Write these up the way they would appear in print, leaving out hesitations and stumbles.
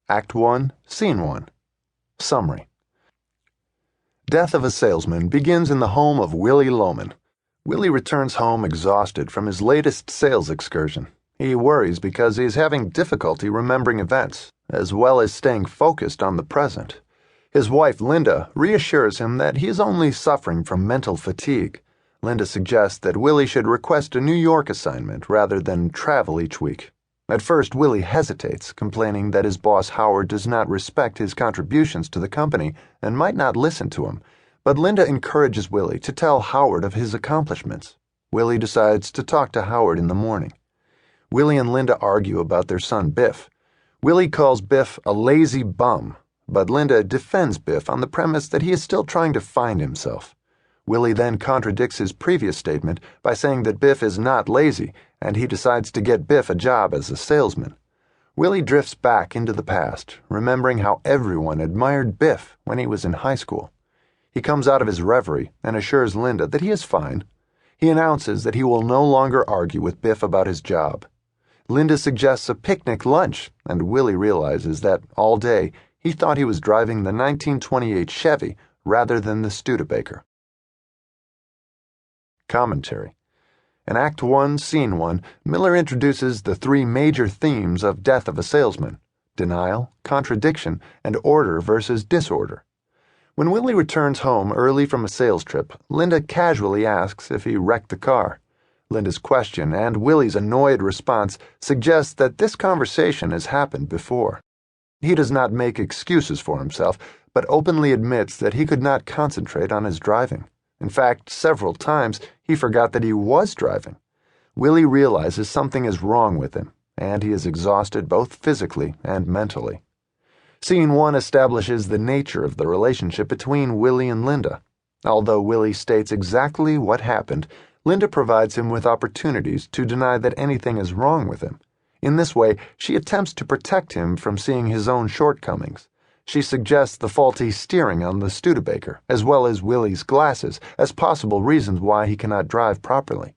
Act 1, Scene 1. Summary. Death of a Salesman begins in the home of Willie Loman. Willie returns home exhausted from his latest sales excursion. He worries because he is having difficulty remembering events, as well as staying focused on the present. His wife, Linda, reassures him that he is only suffering from mental fatigue. Linda suggests that Willie should request a New York assignment rather than travel each week. At first, Willie hesitates, complaining that his boss Howard does not respect his contributions to the company and might not listen to him, but Linda encourages Willie to tell Howard of his accomplishments. Willie decides to talk to Howard in the morning. Willie and Linda argue about their son Biff. Willie calls Biff a lazy bum, but Linda defends Biff on the premise that he is still trying to find himself. Willie then contradicts his previous statement by saying that Biff is not lazy, and he decides to get Biff a job as a salesman. Willie drifts back into the past, remembering how everyone admired Biff when he was in high school. He comes out of his reverie and assures Linda that he is fine. He announces that he will no longer argue with Biff about his job. Linda suggests a picnic lunch, and Willie realizes that all day he thought he was driving the 1928 Chevy rather than the Studebaker. Commentary. In Act 1, Scene 1, Miller introduces the three major themes of Death of a Salesman: denial, contradiction, and order versus disorder. When Willie returns home early from a sales trip, Linda casually asks if he wrecked the car. Linda's question and Willie's annoyed response suggests that this conversation has happened before. He does not make excuses for himself, but openly admits that he could not concentrate on his driving. In fact, several times he forgot that he was driving. Willie realizes something is wrong with him, and he is exhausted both physically and mentally. Scene 1 establishes the nature of the relationship between Willie and Linda. Although Willie states exactly what happened, Linda provides him with opportunities to deny that anything is wrong with him. In this way, she attempts to protect him from seeing his own shortcomings. She suggests the faulty steering on the Studebaker, as well as Willie's glasses, as possible reasons why he cannot drive properly.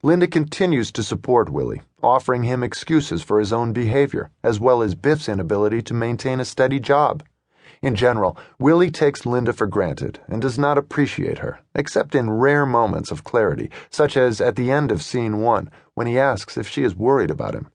Linda continues to support Willie, offering him excuses for his own behavior, as well as Biff's inability to maintain a steady job. In general, Willie takes Linda for granted and does not appreciate her, except in rare moments of clarity, such as at the end of Scene 1, when he asks if she is worried about him.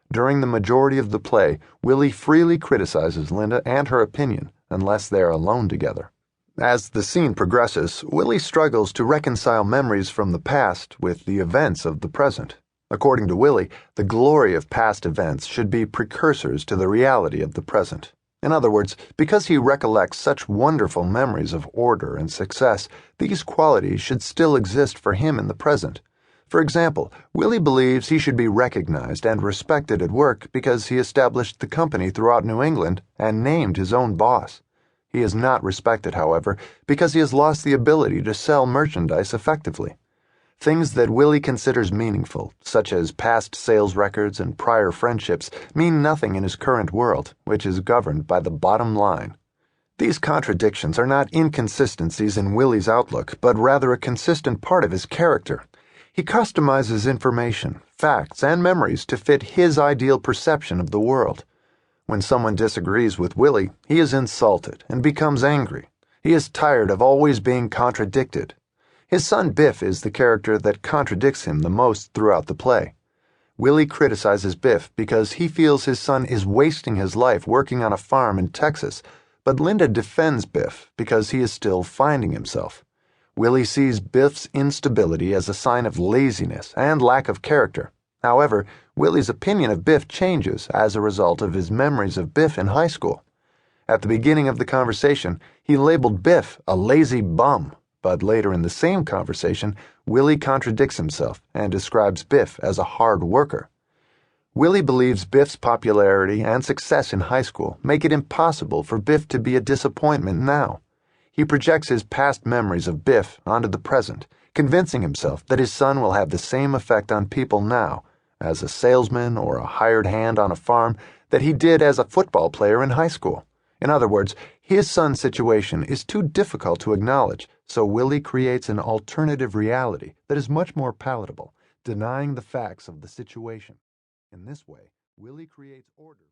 During the majority of the play, Willie freely criticizes Linda and her opinion, unless they are alone together. As the scene progresses, Willie struggles to reconcile memories from the past with the events of the present. According to Willie, the glory of past events should be precursors to the reality of the present. In other words, because he recollects such wonderful memories of order and success, these qualities should still exist for him in the present. For example, Willie believes he should be recognized and respected at work because he established the company throughout New England and named his own boss. He is not respected, however, because he has lost the ability to sell merchandise effectively. Things that Willie considers meaningful, such as past sales records and prior friendships, mean nothing in his current world, which is governed by the bottom line. These contradictions are not inconsistencies in Willie's outlook, but rather a consistent part of his character. He customizes information, facts, and memories to fit his ideal perception of the world. When someone disagrees with Willie, he is insulted and becomes angry. He is tired of always being contradicted. His son Biff is the character that contradicts him the most throughout the play. Willie criticizes Biff because he feels his son is wasting his life working on a farm in Texas, but Linda defends Biff because he is still finding himself. Willie sees Biff's instability as a sign of laziness and lack of character. However, Willie's opinion of Biff changes as a result of his memories of Biff in high school. At the beginning of the conversation, he labeled Biff a lazy bum, but later in the same conversation, Willie contradicts himself and describes Biff as a hard worker. Willie believes Biff's popularity and success in high school make it impossible for Biff to be a disappointment now. He projects his past memories of Biff onto the present, convincing himself that his son will have the same effect on people now, as a salesman or a hired hand on a farm, that he did as a football player in high school. In other words, his son's situation is too difficult to acknowledge, so Willie creates an alternative reality that is much more palatable, denying the facts of the situation. In this way, Willie creates order.